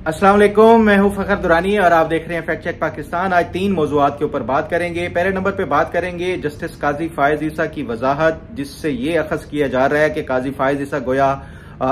अस्सलाम वालेकुम, मैं हूं फखर दुरानी और आप देख रहे हैं फैक्ट चेक पाकिस्तान। आज 3 मौज़ूआत के ऊपर बात करेंगे। पहले नंबर पे बात करेंगे जस्टिस काजी फायज ईसा की वजाहत, जिससे ये अखज़ किया जा रहा है कि काजी फायज ईसा गोया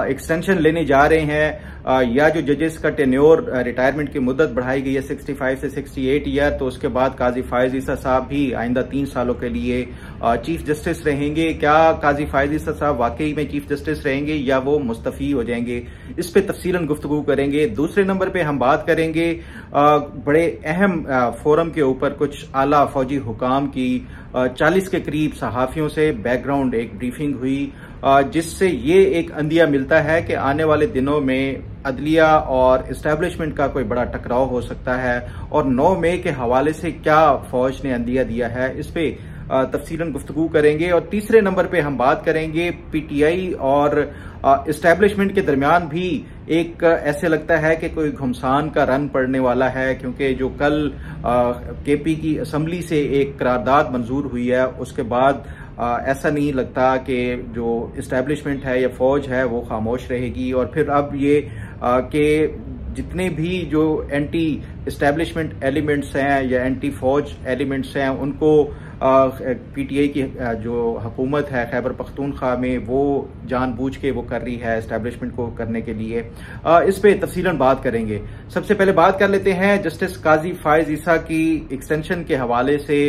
एक्सटेंशन लेने जा रहे हैं या जो जजेस का टेन्योर रिटायरमेंट की मुद्दत बढ़ाई गई है 65 से 68 ईयर, तो उसके बाद काजी फायज ईसा साहब भी आइंदा 3 सालों के लिए चीफ जस्टिस रहेंगे। क्या काजी फायज ईसा साहब वाकई में चीफ जस्टिस रहेंगे या वो मुस्तफी हो जाएंगे, इस पे तफसीलन गुफ्तगू करेंगे। दूसरे नंबर पे हम बात करेंगे बड़े अहम फोरम के ऊपर कुछ आला फौजी हुकाम की 40 के करीब सहाफियों से बैकग्राउंड एक ब्रीफिंग हुई, जिससे ये एक अंदिया मिलता है कि आने वाले दिनों में अदलिया और इस्टेब्लिशमेंट का कोई बड़ा टकराव हो सकता है और 9 मई के हवाले से क्या फौज ने अंदिया दिया है, इस पे तफसीलन गुफ्तगू करेंगे। और तीसरे नंबर पे हम बात करेंगे पीटीआई और इस्टेब्लिशमेंट के दरमियान भी एक ऐसे लगता है कि कोई घुमसान का रन पड़ने वाला है, क्योंकि जो कल केपी की असम्बली से एक करारदाद मंजूर हुई है, उसके बाद ऐसा नहीं लगता कि जो इस्टेब्लिशमेंट है या फौज है वो खामोश रहेगी। और फिर अब ये कि जितने भी जो एंटी इस्टेब्लिशमेंट एलिमेंट्स हैं या एंटी फौज एलिमेंट्स हैं, उनको पीटीआई की जो हुकूमत है खैबर पख्तूनख्वा में वो जानबूझ के वो कर रही है इस्टेब्लिशमेंट को करने के लिए। इस पे तफसीलन बात करेंगे। सबसे पहले बात कर लेते हैं जस्टिस काजी फायज ईसा की एक्सटेंशन के हवाले से।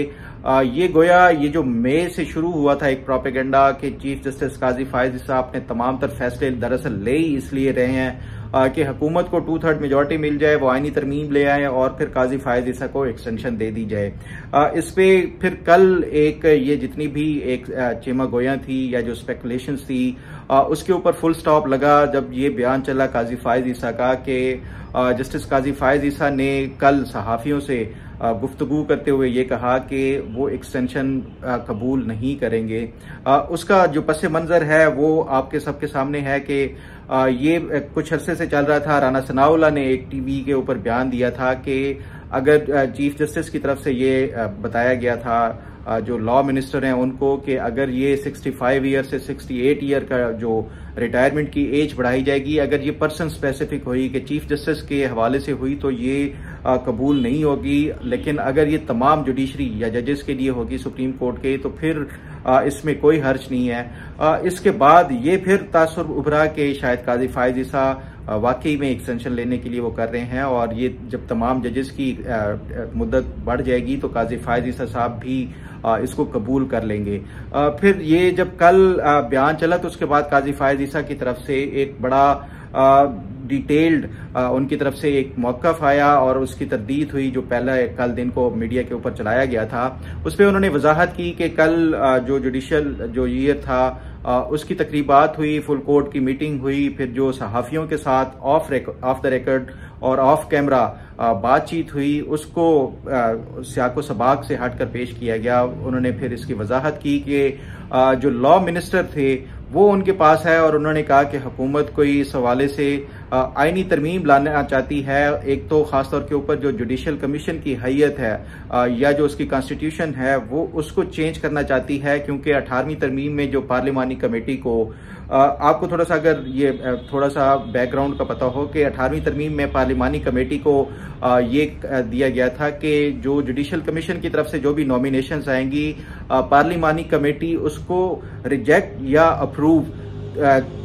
ये गोया ये जो मई से शुरू हुआ था एक प्रोपेगेंडा कि चीफ जस्टिस काजी फायज ईसा अपने तमाम तर फैसले दरअसल ले ही इसलिए रहे हैं कि हुकूमत को 2/3 मेजोरिटी मिल जाए, वो आईनी तरमीम ले आए और फिर काजी फायज ईसा को एक्सटेंशन दे दी जाए। इस पे फिर कल एक ये जितनी भी एक चेमा गोया थी या जो स्पेकुलेशंस थी, उसके ऊपर फुल स्टॉप लगा जब ये बयान चला काजी फायज ईसा का कि जस्टिस काजी फायज ईसा ने कल सहाफियों से गुफ्तगू करते हुए ये कहा कि वो एक्सटेंशन कबूल नहीं करेंगे। उसका जो पस मंजर है वो आपके सबके सामने है कि ये कुछ अरसे से चल रहा था। राना सनाउल्लाह ने एक टीवी के ऊपर बयान दिया था कि अगर चीफ जस्टिस की तरफ से ये बताया गया था जो लॉ मिनिस्टर हैं उनको कि अगर ये 65 ईयर से 68 ईयर का जो रिटायरमेंट की एज बढ़ाई जाएगी, अगर ये पर्सन स्पेसिफिक हुई कि चीफ जस्टिस के हवाले से हुई तो ये कबूल नहीं होगी, लेकिन अगर ये तमाम जुडिशरी या जजेस के लिए होगी सुप्रीम कोर्ट के तो फिर इसमें कोई हर्ज नहीं है। इसके बाद ये फिर तासुर उभरा कि शायद काजी फायज ईसा वाकई में एक्सटेंशन लेने के लिए वो कर रहे हैं और ये जब तमाम जजेस की मुद्दत बढ़ जाएगी तो काजी फायज ईसा साहब भी इसको कबूल कर लेंगे। फिर ये जब कल बयान चला तो उसके बाद काजी फायज ईसा की तरफ से एक बड़ा डिटेल्ड उनकी तरफ से एक मौक़िफ़ आया और उसकी तरदीद हुई जो पहले कल दिन को मीडिया के ऊपर चलाया गया था। उस पर उन्होंने वजाहत की कि कल जो जुडिशल जो ईयर था उसकी तकरीबात हुई, फुल कोर्ट की मीटिंग हुई, फिर जो सहाफियों के साथ ऑफ द रिकॉर्ड और ऑफ कैमरा बातचीत हुई उसको सियाको सबाक से हटकर पेश किया गया। उन्होंने फिर इसकी वजाहत की कि जो लॉ मिनिस्टर थे वो उनके पास है और उन्होंने कहा कि हुकूमत कोई इस हवाले से आईनी तरमीम लाना चाहती है। एक तो खासतौर के ऊपर जो जुडिशल कमीशन की हैयत है या जो उसकी कॉन्स्टिट्यूशन है वो उसको चेंज करना चाहती है, क्योंकि 18वीं तरमीम में जो पार्लिमानी कमेटी को आपको थोड़ा सा अगर ये थोड़ा सा बैकग्राउंड का पता हो कि 18वीं तरमीम में पार्लिमानी कमेटी को ये दिया गया था कि जो जुडिशल कमीशन की तरफ से जो भी नॉमिनेशंस आएंगी पार्लिमानी कमेटी उसको रिजेक्ट या अप्रूव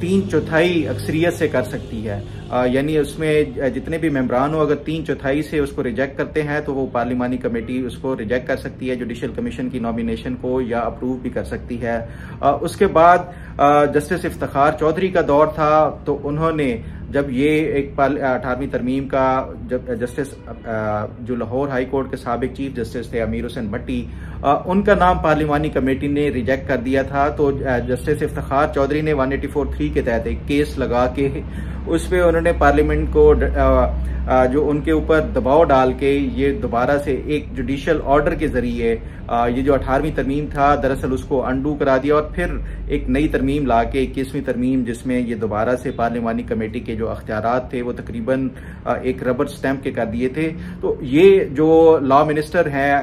3/4 अक्सरियत से कर सकती है। यानी उसमें जितने भी मेंबरान हो अगर 3/4 से उसको रिजेक्ट करते हैं तो वो पार्लिमानी कमेटी उसको रिजेक्ट कर सकती है जुडिशल कमीशन की नॉमिनेशन को या अप्रूव भी कर सकती है। उसके बाद जस्टिस इफ्तिखार चौधरी का दौर था तो उन्होंने जब ये एक 18वीं तरमीम का जब जस्टिस जो लाहौर हाई कोर्ट के साबिक चीफ जस्टिस थे अमीर हुसैन भट्टी, उनका नाम पार्लिमानी कमेटी ने रिजेक्ट कर दिया था, तो जस्टिस इफ्तिखार चौधरी ने 184(3) के तहत एक केस लगा के उस पर उन्होंने पार्लियामेंट को जो उनके ऊपर दबाव डाल के ये दोबारा से एक जुडिशल ऑर्डर के जरिए ये जो 18वीं तरमीम था दरअसल उसको अंडू करा दिया और फिर एक नई तरमीम ला के 21वीं तरमीम जिसमें ये दोबारा से पार्लिमानी कमेटी के जो अख्तियारात थे वो तकरीबन एक रबर स्टैंप के कर दिए थे। तो ये जो लॉ मिनिस्टर हैं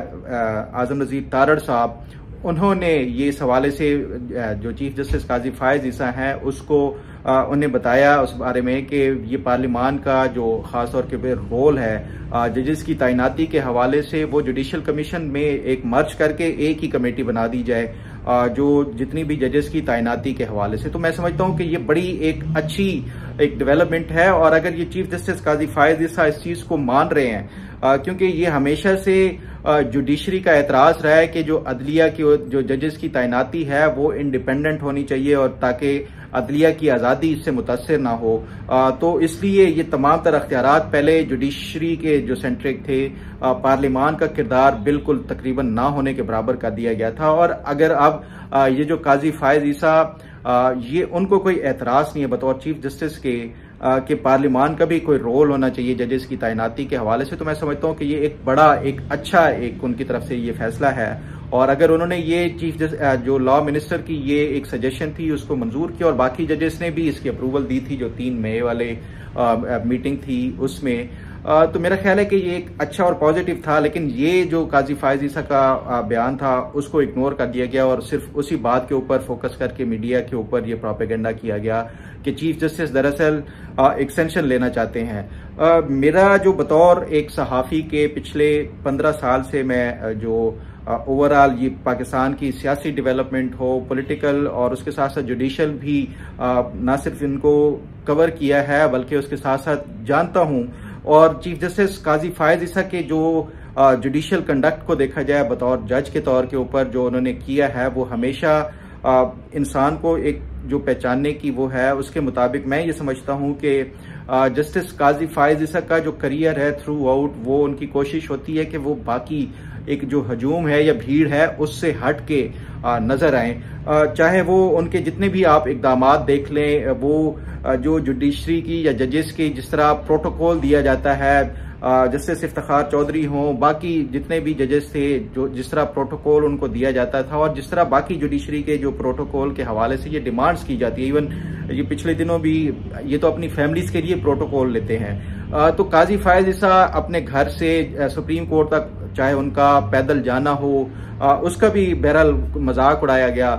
आजम नजीर तारड़ साहब, उन्होंने ये इस हवाले से जो चीफ जस्टिस काजी फायज ईसा हैं उसको उन्हें बताया उस बारे में कि ये पार्लियामान का जो खास तौर के रोल है जजेस की तैनाती के हवाले से वो जुडिशल कमीशन में एक मर्ज करके एक ही कमेटी बना दी जाए जो जितनी भी जजेस की तैनाती के हवाले से। तो मैं समझता हूं कि ये बड़ी एक अच्छी एक डेवलपमेंट है और अगर ये चीफ जस्टिस काजी फायज ईसा इस चीज को मान रहे हैं क्योंकि ये हमेशा से जुडिशरी का एतराज रहा है कि जो अदलिया की जो जजेस की तैनाती है वो इंडिपेंडेंट होनी चाहिए और ताकि अदलिया की आज़ादी इससे मुतासर ना हो। तो इसलिए ये तमाम तर अख्तियारात पहले जुडिशरी के जो सेंट्रिक थे पार्लियामान का किरदार बिल्कुल तकरीबन ना होने के बराबर कर दिया गया था। और अगर अब ये जो काजी फायज ईसा ये उनको कोई एतराज नहीं है बतौर चीफ जस्टिस के पार्लियामान का भी कोई रोल होना चाहिए जजेस की तैनाती के हवाले से, तो मैं समझता हूं कि ये एक बड़ा एक अच्छा एक उनकी तरफ से ये फैसला है। और अगर उन्होंने ये चीफ जो लॉ मिनिस्टर की ये एक सजेशन थी उसको मंजूर किया और बाकी जजेस ने भी इसकी अप्रूवल दी थी जो 3 मई वाले मीटिंग थी उसमें, तो मेरा ख्याल है कि ये एक अच्छा और पॉजिटिव था। लेकिन ये जो काजी फायज ईसा का बयान था उसको इग्नोर कर दिया गया और सिर्फ उसी बात के ऊपर फोकस करके मीडिया के ऊपर ये प्रोपेगेंडा किया गया कि चीफ जस्टिस दरअसल एक्सटेंशन लेना चाहते हैं। मेरा जो बतौर एक सहाफी के पिछले 15 साल से मैं जो ओवरऑल ये पाकिस्तान की सियासी डेवलपमेंट हो, पॉलिटिकल और उसके साथ साथ जुडिशल भी ना सिर्फ इनको कवर किया है बल्कि उसके साथ साथ जानता हूं। और चीफ जस्टिस काजी फायज ईसा के जो जुडिशल कंडक्ट को देखा जाए बतौर जज के तौर के ऊपर जो उन्होंने किया है वो हमेशा इंसान को एक जो पहचानने की वो है उसके मुताबिक मैं ये समझता हूं कि जस्टिस काजी फायज ईसा का जो करियर है थ्रू आउट वो उनकी कोशिश होती है कि वो बाकी एक जो हजूम है या भीड़ है उससे हट के नजर आए। चाहे वो उनके जितने भी आप इकदामात देख लें, वो जो जुडिशरी की या जजेस की जिस तरह प्रोटोकॉल दिया जाता है, जस्टिस इफ्तिखार चौधरी हों, बाकी जितने भी जजेस थे जो जिस तरह प्रोटोकॉल उनको दिया जाता था और जिस तरह बाकी जुडिशरी के जो प्रोटोकॉल के हवाले से ये डिमांड्स की जाती है, इवन ये पिछले दिनों भी ये तो अपनी फैमिलीज के लिए प्रोटोकॉल लेते हैं। तो काजी फायज ईसा अपने घर से सुप्रीम कोर्ट तक चाहे उनका पैदल जाना हो उसका भी बहरहाल मजाक उड़ाया गया।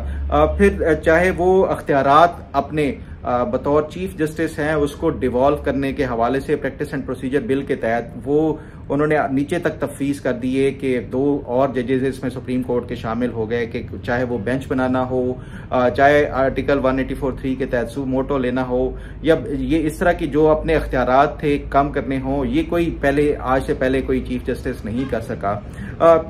फिर चाहे वो अख्तियारात अपने बतौर चीफ जस्टिस हैं उसको डिवॉल्व करने के हवाले से प्रैक्टिस एंड प्रोसीजर बिल के तहत वो उन्होंने नीचे तक तफवीज कर दिए कि 2 और जजेस इसमें सुप्रीम कोर्ट के शामिल हो गए कि चाहे वो बेंच बनाना हो, चाहे आर्टिकल 184(3) के तहत सू मोटो लेना हो या ये इस तरह की जो अपने अख्तियारात थे कम करने हो, ये कोई पहले आज से पहले कोई चीफ जस्टिस नहीं कर सका।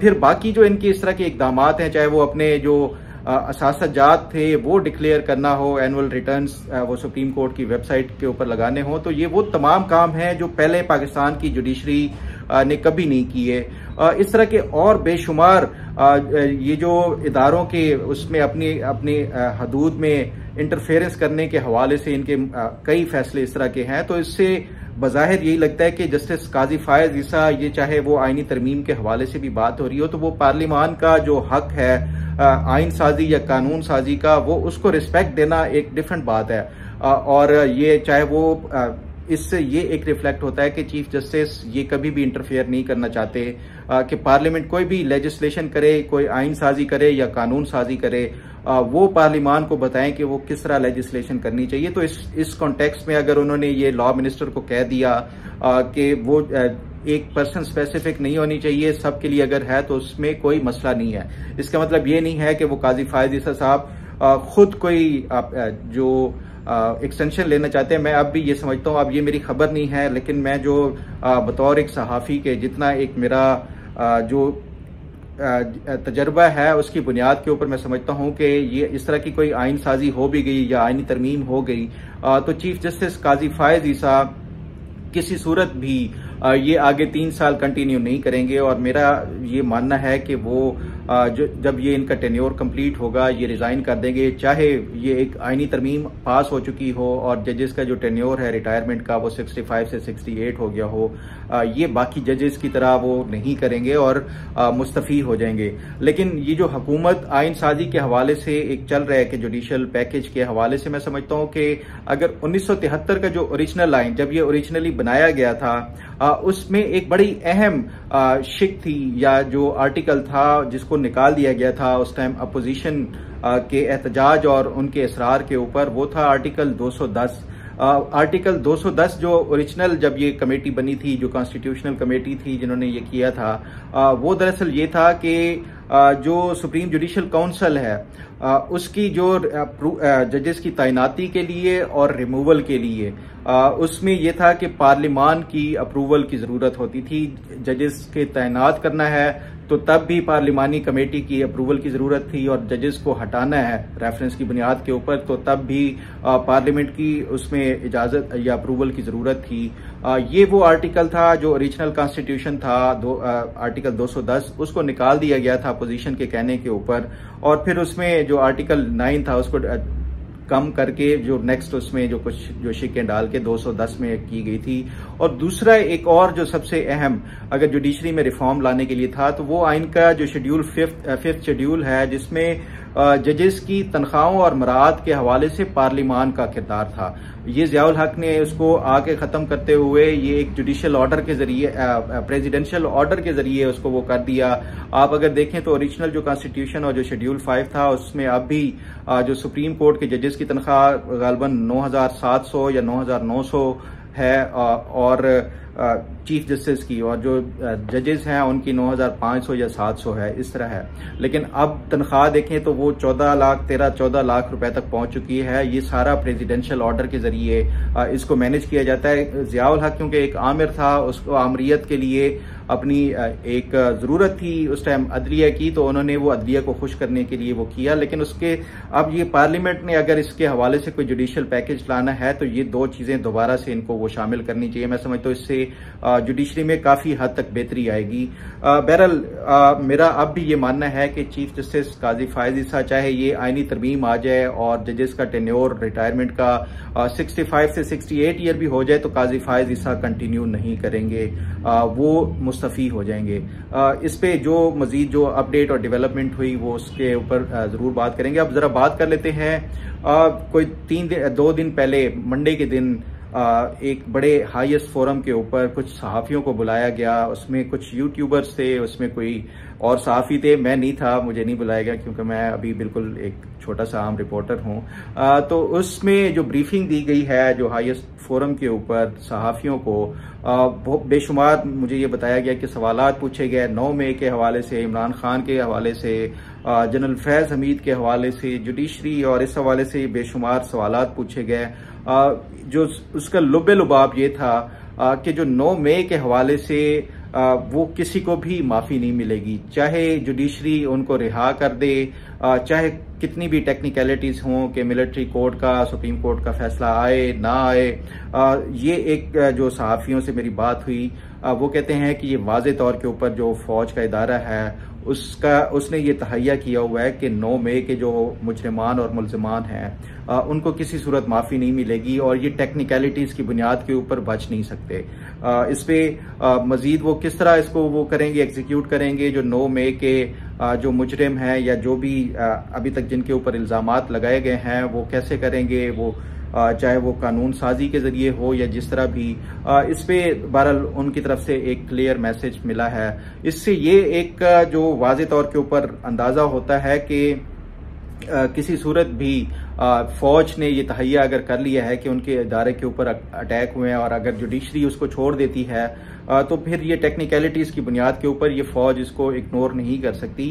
फिर बाकी जो इनके इस तरह के इकदामात हैं, चाहे वो अपने जो असासजात थे वो डिक्लेयर करना हो, एनुअल रिटर्न्स वो सुप्रीम कोर्ट की वेबसाइट के ऊपर लगाने हो, तो ये वो तमाम काम हैं जो पहले पाकिस्तान की जुडिशरी ने कभी नहीं किए। इस तरह के और बेशुमार ये जो इदारों के उसमें अपनी हदूद में इंटरफेरेंस करने के हवाले से इनके कई फैसले इस तरह के हैं। तो इससे बज़ाहिर यही लगता है कि जस्टिस काजी फायज ईसा ये चाहे वो आईनी तरमीम के हवाले से भी बात हो रही हो तो वो पार्लियामान का जो हक है आइन साजी या कानून साजी का वो उसको रिस्पेक्ट देना एक डिफरेंट बात है। और ये चाहे वो इससे ये एक रिफ्लेक्ट होता है कि चीफ जस्टिस ये कभी भी इंटरफेयर नहीं करना चाहते कि पार्लियामेंट कोई भी लेजिस्लेशन करे, कोई आइन साजी करे या कानून साजी करे, वो पार्लियामान को बताएं कि वो किस तरह लेजिस्लेशन करनी चाहिए। तो इस कॉन्टेक्स्ट में अगर उन्होंने ये लॉ मिनिस्टर को कह दिया कि वो एक पर्सन स्पेसिफिक नहीं होनी चाहिए, सबके लिए अगर है तो उसमें कोई मसला नहीं है। इसका मतलब ये नहीं है कि वो काजी फायज ईसा साहब खुद कोई जो एक्सटेंशन लेना चाहते हैं। मैं अब भी ये समझता हूँ, अब ये मेरी खबर नहीं है, लेकिन मैं जो बतौर एक सहाफ़ी के जितना एक मेरा जो तजर्बा है उसकी बुनियाद के ऊपर मैं समझता हूँ कि ये इस तरह की कोई आइन साजी हो भी गई या आइनी तरमीम हो गई तो चीफ जस्टिस काजी फायज ईसा किसी सूरत भी ये आगे 3 साल कंटिन्यू नहीं करेंगे। और मेरा ये मानना है कि वो जब ये इनका टेन्योर कंप्लीट होगा ये रिजाइन कर देंगे, चाहे ये एक आईनी तरमीम पास हो चुकी हो और जजेस का जो टेन्योर है रिटायरमेंट का वो 65 से 68 हो गया हो, ये बाकी जजेस की तरह वो नहीं करेंगे और मुस्तफ़ी हो जाएंगे। लेकिन ये जो हुकूमत आइन साजी के हवाले से एक चल रहा है कि जुडिशल पैकेज के हवाले से मैं समझता हूँ कि अगर 1973 का जो ओरिजिनल आइन जब ये ओरिजिनली बनाया गया था उसमें एक बड़ी अहम शिक थी या जो आर्टिकल था जिसको निकाल दिया गया था उस टाइम अपोजिशन के एहतजाज और उनके इसरार के ऊपर, वो था आर्टिकल 210। आर्टिकल 210 जो ओरिजिनल जब ये कमेटी बनी थी, जो कॉन्स्टिट्यूशनल कमेटी थी जिन्होंने ये किया था, वो दरअसल ये था कि जो सुप्रीम जुडिशल काउंसिल है उसकी जो जजेस की तैनाती के लिए और रिमूवल के लिए उसमें यह था कि पार्लिमान की अप्रूवल की जरूरत होती थी। जजेस के तैनात करना है तो तब भी पार्लिमानी कमेटी की अप्रूवल की जरूरत थी, और जजेस को हटाना है रेफरेंस की बुनियाद के ऊपर तो तब भी पार्लियामेंट की उसमें इजाजत या अप्रूवल की जरूरत थी। ये वो आर्टिकल था जो ओरिजिनल कॉन्स्टिट्यूशन था, आर्टिकल 210, उसको निकाल दिया गया था अपोजिशन के कहने के ऊपर, और फिर उसमें जो आर्टिकल 9 था उसको कम करके जो नेक्स्ट उसमें जो कुछ जो शिकें डाल के 210 में की गई थी। और दूसरा एक और जो सबसे अहम अगर जुडिशरी में रिफॉर्म लाने के लिए था तो वो आइन का जो शेड्यूल फिफ्थ शेड्यूल है, जिसमें जजेस की तनख्वाहों और मराद के हवाले से पार्लिमान का किरदार था। ये ज़ियाउल हक ने उसको आके खत्म करते हुए ये एक जुडिशियल ऑर्डर के जरिए, प्रेसिडेंशियल ऑर्डर के जरिए उसको वो कर दिया। आप अगर देखें तो ओरिजिनल जो कॉन्स्टिट्यूशन और जो शेड्यूल 5 था उसमें अब भी जो सुप्रीम कोर्ट के जजेस की तनख्वाह गालबन 9,700 या 9,900 है, और चीफ जस्टिस की और जो जजेस हैं उनकी 9,500 या 700 है, इस तरह है। लेकिन अब तनख्वाह देखें तो वो 14 लाख रुपए तक पहुंच चुकी है। ये सारा प्रेसिडेंशियल ऑर्डर के जरिए इसको मैनेज किया जाता है। ज़ियाउल हक क्योंकि एक आमिर था, उसको आमरीत के लिए अपनी एक जरूरत थी उस टाइम अदलिया की, तो उन्होंने वो अदलिया को खुश करने के लिए वो किया। लेकिन उसके अब ये पार्लियामेंट ने अगर इसके हवाले से कोई जुडिशियल पैकेज लाना है तो ये दो चीजें दोबारा से इनको वो शामिल करनी चाहिए। मैं समझता हूँ इससे जुडिशरी में काफी हद तक बेहतरी आएगी। बहरहाल मेरा अब भी ये मानना है कि चीफ जस्टिस काजी फायज ईसा, चाहे ये आईनी तरमीम आ जाए और जजेस का टेन्योर रिटायरमेंट का 65 से 68 ईयर भी हो जाए, तो काजी फायज ईसा कंटिन्यू नहीं करेंगे, वो मुस्तफी हो जाएंगे। इस पे जो मजीद जो अपडेट और डेवलपमेंट हुई वो उसके ऊपर जरूर बात करेंगे। अब जरा बात कर लेते हैं, कोई 2 दिन पहले मंडे के दिन एक बड़े हाईएस्ट फोरम के ऊपर कुछ सहाफियों को बुलाया गया। उसमें कुछ यूट्यूबर्स थे, उसमें कोई और सहाफी थे, मैं नहीं था, मुझे नहीं बुलाया गया क्योंकि मैं अभी बिल्कुल एक छोटा सा आम रिपोर्टर हूं। तो उसमें जो ब्रीफिंग दी गई है जो हाईएस्ट फोरम के ऊपर सहाफियों को, बहुत बेशुमार मुझे ये बताया गया कि सवालात पूछे गए 9 मई के हवाले से, इमरान खान के हवाले से, जनरल फैज हमीद के हवाले से, जुडिशरी और इस हवाले से बेशुमार सवालात पूछे गए। जो उसका लुबे लुबाब ये था कि जो 9 मई के हवाले से वो किसी को भी माफी नहीं मिलेगी, चाहे जुडिशरी उनको रिहा कर दे, चाहे कितनी भी टेक्निकलिटीज हों कि मिलिट्री कोर्ट का, सुप्रीम कोर्ट का फैसला आए ना आए। ये एक जो सहाफियों से मेरी बात हुई, वो कहते हैं कि ये वाज़े तौर के ऊपर जो फौज का इदारा है उसने ये तहैया किया हुआ है कि 9 मई के जो मुजरिमान और मुल्ज़िमान हैं उनको किसी सूरत माफ़ी नहीं मिलेगी, और ये टेक्निकलिटीज़ की बुनियाद के ऊपर बच नहीं सकते। इस पे मजीद वो किस तरह इसको वो करेंगे, एग्जीक्यूट करेंगे, जो 9 मई के जो मुजरिम हैं या जो भी अभी तक जिनके ऊपर इल्ज़ामात लगाए गए हैं वो कैसे करेंगे, वो चाहे वो कानून साजी के जरिए हो या जिस तरह भी, इस पे बहरहाल उनकी तरफ से एक क्लियर मैसेज मिला है। इससे ये एक जो वाज़े तौर के ऊपर अंदाजा होता है कि किसी सूरत भी फौज ने ये तहैया अगर कर लिया है कि उनके इदारे के ऊपर अटैक हुए हैं और अगर जुडिशरी उसको छोड़ देती है तो फिर ये टेक्निकलिटीज की बुनियाद के ऊपर ये फौज इसको इग्नोर नहीं कर सकती।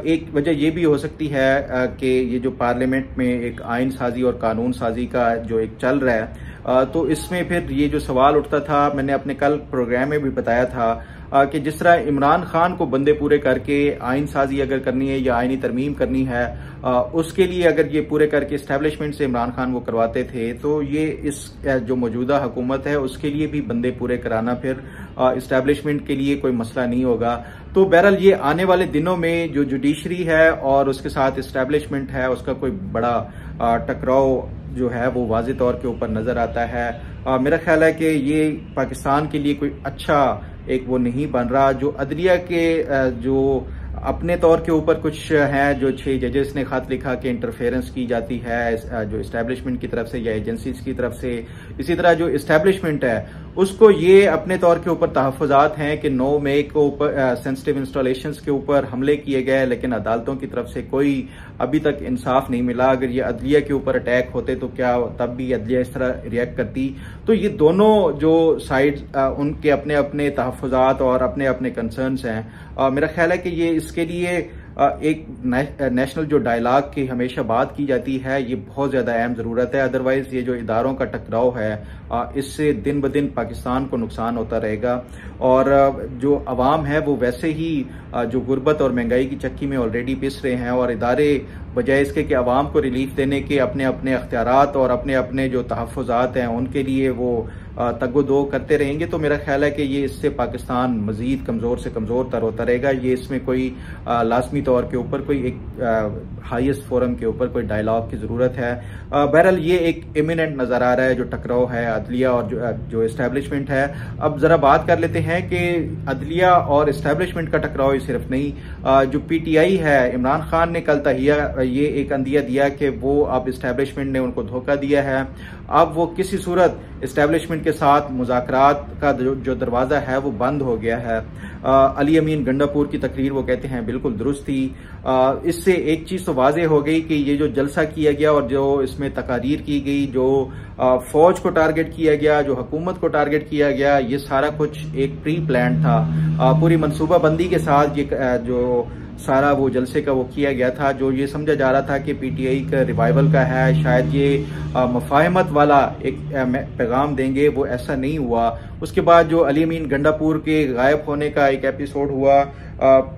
एक वजह ये भी हो सकती है कि ये जो पार्लियामेंट में एक आइन साजी और कानून साजी का जो एक चल रहा है, तो इसमें फिर ये जो सवाल उठता था, मैंने अपने कल प्रोग्राम में भी बताया था कि जिस तरह इमरान खान को बंदे पूरे करके आइन साजी अगर करनी है या आइनी तरमीम करनी है, उसके लिए अगर ये पूरे करके इस्टेब्लिशमेंट से इमरान खान वो करवाते थे, तो ये इस जो मौजूदा हुकूमत है उसके लिए भी बंदे पूरे कराना फिर इस्टेब्लिशमेंट के लिए कोई मसला नहीं होगा। तो बहरहाल ये आने वाले दिनों में जो जुडिशरी है और उसके साथ इस्टेब्लिशमेंट है उसका कोई बड़ा टकराव जो है वो वाज़े तौर के ऊपर नजर आता है। मेरा ख्याल है कि ये पाकिस्तान के लिए कोई अच्छा एक वो नहीं बन रहा। जो अदलिया के जो अपने तौर के ऊपर कुछ हैं, जो 6 जजेस ने खत लिखा कि इंटरफेरेंस की जाती है जो इस्टेब्लिशमेंट की तरफ से या एजेंसीज की तरफ से, इसी तरह जो इस्टेब्लिशमेंट है उसको ये अपने तौर के ऊपर तहफ़्फ़ुज़ात हैं कि 9 मई को ऊपर सेंसिटिव इंस्टॉलेशंस के ऊपर हमले किए गए, लेकिन अदालतों की तरफ से कोई अभी तक इंसाफ नहीं मिला। अगर ये अदलिया के ऊपर अटैक होते तो क्या तब भी अदलिया इस तरह रिएक्ट करती? तो ये दोनों जो साइड उनके अपने अपने तहफ़्फ़ुज़ात और अपने अपने कंसर्न्स हैं। मेरा ख्याल है कि ये इसके लिए एक नेशनल जो डायलॉग की हमेशा बात की जाती है, ये बहुत ज्यादा अहम जरूरत है। अदरवाइज ये जो इदारों का टकराव है, इससे दिन ब दिन पाकिस्तान को नुकसान होता रहेगा और जो अवाम है वो वैसे ही जो गुर्बत और महंगाई की चक्की में ऑलरेडी पिस रहे हैं और इदारे बजाय इसके कि अवाम को रिलीफ देने के अपने अपने अख्तियारात और अपने अपने जो तहफ़्फ़ुज़ात हैं उनके लिए वो तगोदो करते रहेंगे। तो मेरा ख्याल है कि ये इससे पाकिस्तान मजीद कमजोर से कमजोर तर होता रहेगा। ये इसमें कोई लाजमी तौर के ऊपर कोई एक हाईएस्ट फोरम के ऊपर कोई डायलॉग की जरूरत है। बहरहाल ये एक इमिनेंट नजर आ रहा है जो टकराव है अदलिया और जो एस्टेब्लिशमेंट है। अब जरा बात कर लेते हैं कि अदलिया और एस्टेब्लिशमेंट का टकराव सिर्फ नहीं, जो पीटीआई है, इमरान खान ने कल तहिया ये एक अंदिया दिया कि वो अब एस्टेब्लिशमेंट ने उनको धोखा दिया है। अब वो किसी सूरत एस्टेब्लिशमेंट के साथ मुज़ाकरात का जो दरवाजा है वो बंद हो गया है। अली अमीन गंडापुर की तकरीर वो कहते हैं बिल्कुल दुरुस्त थी। इससे एक चीज तो वाज़ेह हो गई कि ये जो जलसा किया गया और जो इसमें तकारीर की गई, जो फौज को टारगेट किया गया, जो हुकूमत को टारगेट किया गया, ये सारा कुछ एक प्री प्लान था। पूरी मनसूबाबंदी के साथ ये जो सारा वो जलसे का वो किया गया था। जो ये समझा जा रहा था कि पीटीआई का रिवाइवल का है, शायद ये मफाहमत वाला एक पैगाम देंगे, वो ऐसा नहीं हुआ। उसके बाद जो अली अमीन गंडापुर के गायब होने का एक एपिसोड हुआ,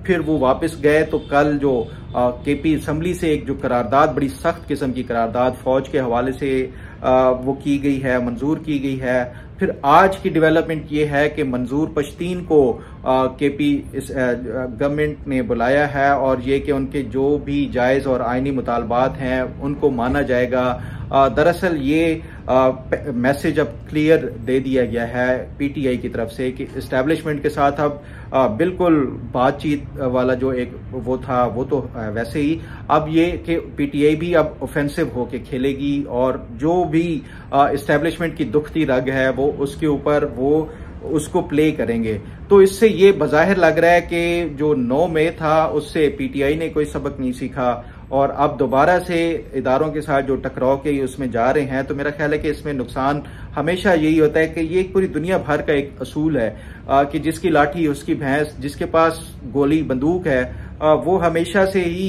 फिर वो वापस गए। तो कल जो केपी असम्बली से एक जो करारदाद, बड़ी सख्त किस्म की करारदाद फौज के हवाले से वो की गई है, मंजूर की गई है। फिर आज की डेवलपमेंट ये है कि मंजूर पश्तीन को केपी गवर्नमेंट ने बुलाया है और ये कि उनके जो भी जायज और आईनी मुतालबात हैं उनको माना जाएगा। दरअसल ये मैसेज अब क्लियर दे दिया गया है पीटीआई की तरफ से कि एस्टेब्लिशमेंट के साथ अब बिल्कुल बातचीत वाला जो एक वो था वो तो वैसे ही, अब ये कि पीटीआई भी अब ऑफेंसिव होके खेलेगी और जो भी एस्टेब्लिशमेंट की दुखती रग है वो उसके ऊपर वो उसको प्ले करेंगे। तो इससे ये बज़ाहिर लग रहा है कि जो 9 मई था उससे पीटीआई ने कोई सबक नहीं सीखा और अब दोबारा से इदारों के साथ जो टकराव के उसमें जा रहे हैं। तो मेरा ख्याल है कि इसमें नुकसान हमेशा यही होता है कि ये पूरी दुनिया भर का एक असूल है कि जिसकी लाठी उसकी भैंस, जिसके पास गोली बंदूक है वो हमेशा से ही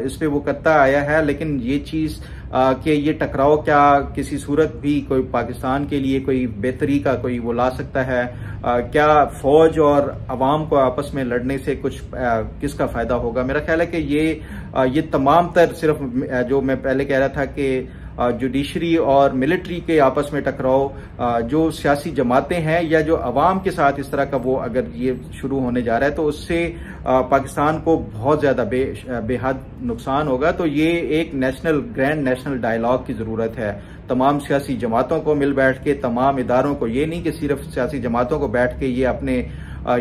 इस पे वो करता आया है। लेकिन ये चीज कि ये टकराव क्या किसी सूरत भी कोई पाकिस्तान के लिए कोई बेहतरी का कोई वो ला सकता है? क्या फौज और अवाम को आपस में लड़ने से कुछ किसका फायदा होगा? मेरा ख्याल है कि ये तमाम तर सिर्फ जो मैं पहले कह रहा था कि जुडिशरी और मिलिट्री के आपस में टकराव, जो सियासी जमातें हैं या जो अवाम के साथ इस तरह का वो अगर ये शुरू होने जा रहा है तो उससे पाकिस्तान को बहुत ज्यादा बेहद नुकसान होगा। तो ये एक ग्रैंड नेशनल डायलॉग की जरूरत है। तमाम सियासी जमातों को मिल बैठ के, तमाम इदारों को, ये नहीं कि सिर्फ सियासी जमातों को बैठ के ये अपने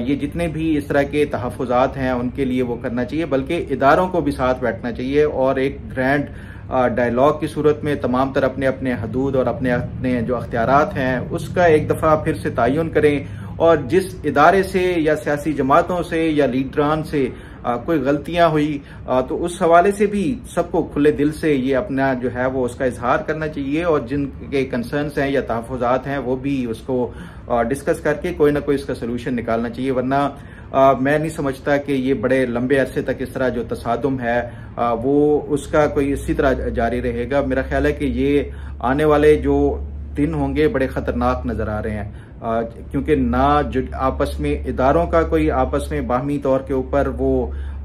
ये जितने भी इस तरह के तहफ़्फ़ुज़ात हैं उनके लिए वो करना चाहिए, बल्कि इदारों को भी साथ बैठना चाहिए और एक ग्रैंड डायलॉग की सूरत में तमाम तरह अपने अपने हदूद और अपने अपने जो अख्तियारात हैं उसका एक दफा फिर से तयन करें और जिस इदारे से या सियासी जमातों से या लीडरान से कोई गलतियां हुई तो उस हवाले से भी सबको खुले दिल से ये अपना जो है वो उसका इजहार करना चाहिए और जिनके कंसर्न्स हैं या तहफ़्फ़ुज़ात हैं वो भी उसको डिस्कस करके कोई ना कोई इसका सोल्यूशन निकालना चाहिए। वरना मैं नहीं समझता कि ये बड़े लंबे अरसे तक इस तरह जो तसादुम है वो उसका कोई इसी तरह जारी रहेगा। मेरा ख्याल है कि ये आने वाले जो दिन होंगे बड़े खतरनाक नजर आ रहे हैं क्योंकि ना आपस में इदारों का कोई आपस में बाहमी तौर के ऊपर वो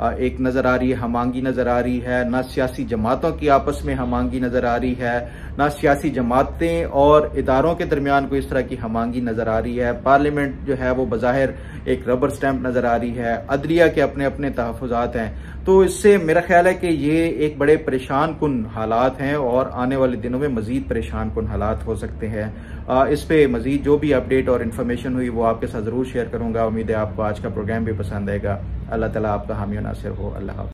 एक नजर आ रही है, हमांगी नजर आ रही है, ना सियासी जमातों की आपस में हमांगी नजर आ रही है, ना सियासी जमातें और इदारों के दरमियान कोई इस तरह की हमांगी नजर आ रही है। पार्लियामेंट जो है वो बज़ाहिर एक रबर स्टैंप नजर आ रही है, अदलिया के अपने अपने तहफ़्फ़ुज़ात हैं। तो इससे मेरा ख्याल है कि ये एक बड़े परेशान कुन हालात हैं और आने वाले दिनों में मजीद परेशान कुन हालात हो सकते हैं। इस पे मजीद जो भी अपडेट और इन्फॉर्मेशन हुई वो आपके साथ जरूर शेयर करूंगा। उम्मीद है आपको आज का प्रोग्राम भी पसंद आएगा। अल्लाह ताला आपका हामी और नासिर हो। अल्लाह हाफ़िज़।